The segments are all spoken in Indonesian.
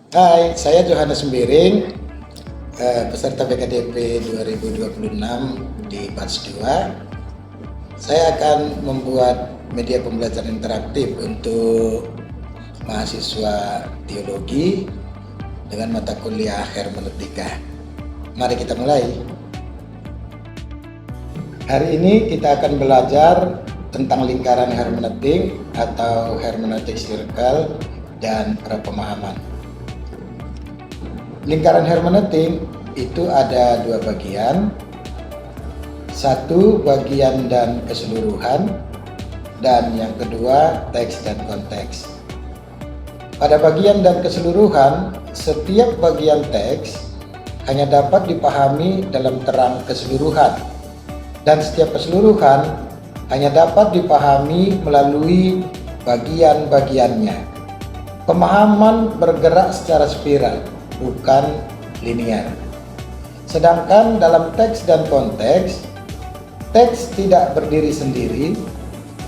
Hai, saya Johannes Sembiring, peserta BKDP 2026 di Batch 2. Saya akan membuat media pembelajaran interaktif untuk mahasiswa teologi dengan mata kuliah hermeneutika. Mari kita mulai. Hari ini kita akan belajar tentang lingkaran hermeneutik atau hermeneutic circle dan prapemahaman. Lingkaran hermeneutik itu ada dua bagian. Satu, bagian dan keseluruhan, dan yang kedua, teks dan konteks. Pada bagian dan keseluruhan, setiap bagian teks hanya dapat dipahami dalam terang keseluruhan, dan setiap keseluruhan hanya dapat dipahami melalui bagian-bagiannya. Pemahaman bergerak secara spiral, bukan linear. Sedangkan dalam teks dan konteks, teks tidak berdiri sendiri,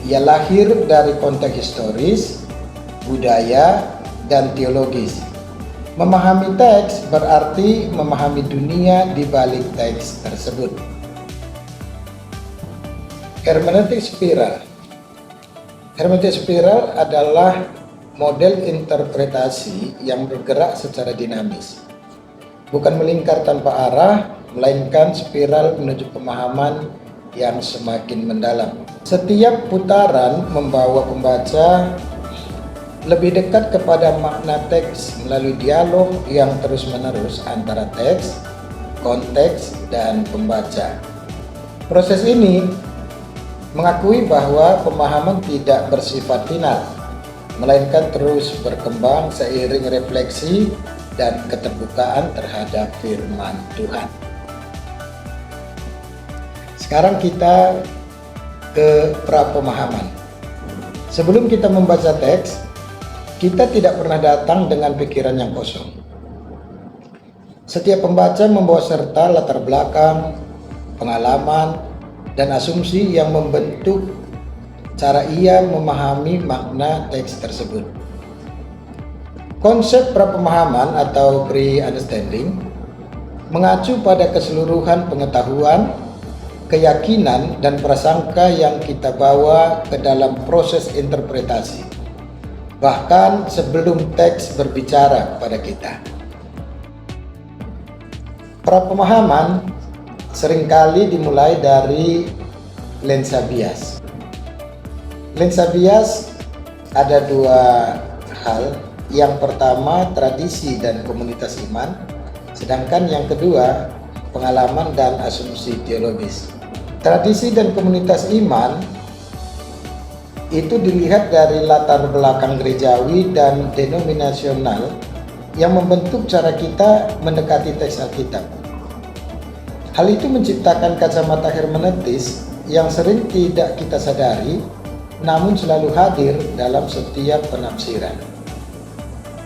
ia lahir dari konteks historis, budaya, dan teologis. Memahami teks berarti memahami dunia di balik teks tersebut. Hermeneutik spiral. Hermeneutik spiral adalah model interpretasi yang bergerak secara dinamis. Bukan melingkar tanpa arah, melainkan spiral menuju pemahaman yang semakin mendalam. Setiap putaran membawa pembaca lebih dekat kepada makna teks melalui dialog yang terus-menerus antara teks, konteks, dan pembaca. Proses ini mengakui bahwa pemahaman tidak bersifat final, melainkan terus berkembang seiring refleksi dan keterbukaan terhadap firman Tuhan. Sekarang kita ke prapemahaman. Sebelum kita membaca teks, kita tidak pernah datang dengan pikiran yang kosong. Setiap pembaca membawa serta latar belakang, pengalaman, dan asumsi yang membentuk cara ia memahami makna teks tersebut. Konsep prapemahaman atau pre-understanding mengacu pada keseluruhan pengetahuan, keyakinan, dan prasangka yang kita bawa ke dalam proses interpretasi, bahkan sebelum teks berbicara kepada kita. Prapemahaman seringkali dimulai dari lensa bias. Lensa bias ada dua hal. Yang pertama, tradisi dan komunitas iman, sedangkan yang kedua, pengalaman dan asumsi teologis. Tradisi dan komunitas iman itu dilihat dari latar belakang gerejawi dan denominasional yang membentuk cara kita mendekati teks Alkitab. Hal itu menciptakan kacamata hermeneutis yang sering tidak kita sadari, namun selalu hadir dalam setiap penafsiran.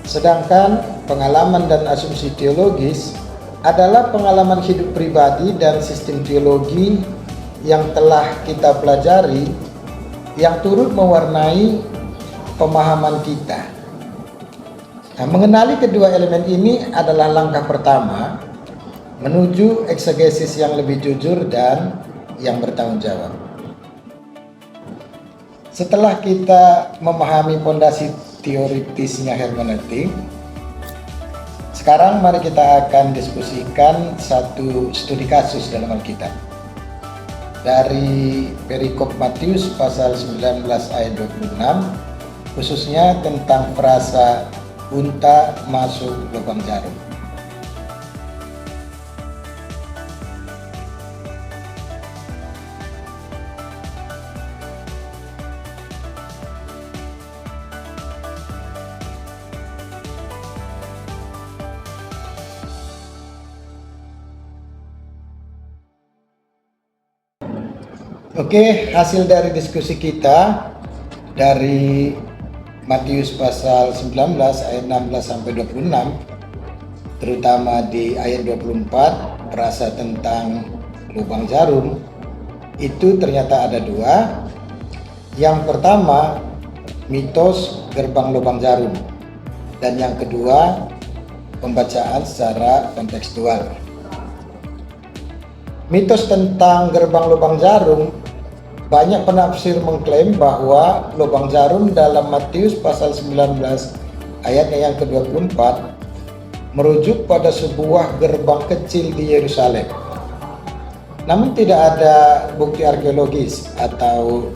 Sedangkan pengalaman dan asumsi teologis adalah pengalaman hidup pribadi dan sistem teologi yang telah kita pelajari, yang turut mewarnai pemahaman kita. Nah, mengenali kedua elemen ini adalah langkah pertama menuju eksegesis yang lebih jujur dan yang bertanggung jawab. Setelah kita memahami fondasi teoritisnya hermeneutik, sekarang mari kita akan diskusikan satu studi kasus dalam Alkitab. Dari perikop Matius pasal 19 ayat 26, khususnya tentang frasa unta masuk lubang jarum. Oke, hasil dari diskusi kita dari Matius pasal 19 ayat 16 sampai 26, terutama di ayat 24 frasa tentang lubang jarum, itu ternyata ada dua. Yang pertama, mitos gerbang lubang jarum, dan yang kedua, pembacaan secara kontekstual. Mitos tentang gerbang lubang jarum, banyak penafsir mengklaim bahwa lubang jarum dalam Matius pasal 19 ayatnya yang ke-24 merujuk pada sebuah gerbang kecil di Yerusalem. Namun tidak ada bukti arkeologis atau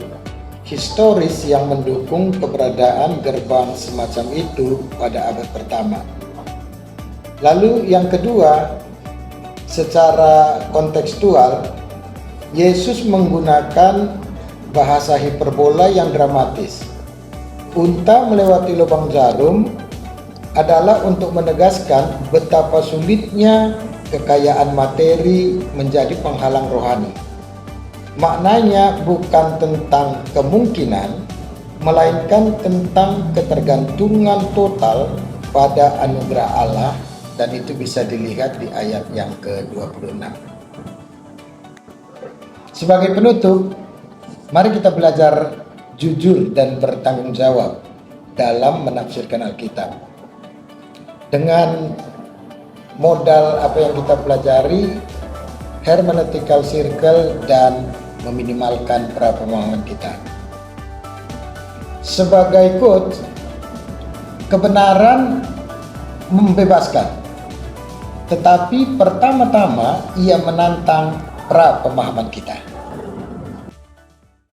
historis yang mendukung keberadaan gerbang semacam itu pada abad pertama. Lalu yang kedua, secara kontekstual, Yesus menggunakan bahasa hiperbola yang dramatis. Unta melewati lubang jarum adalah untuk menegaskan betapa sulitnya kekayaan materi menjadi penghalang rohani. Maknanya bukan tentang kemungkinan, melainkan tentang ketergantungan total pada anugerah Allah, dan itu bisa dilihat di ayat yang ke-26. Sebagai penutup, mari kita belajar jujur dan bertanggung jawab dalam menafsirkan Alkitab. Dengan modal apa yang kita pelajari, hermeneutical circle, dan meminimalkan prapemahaman kita. Sebagai quote, kebenaran membebaskan, tetapi pertama-tama ia menantang prapemahaman kita.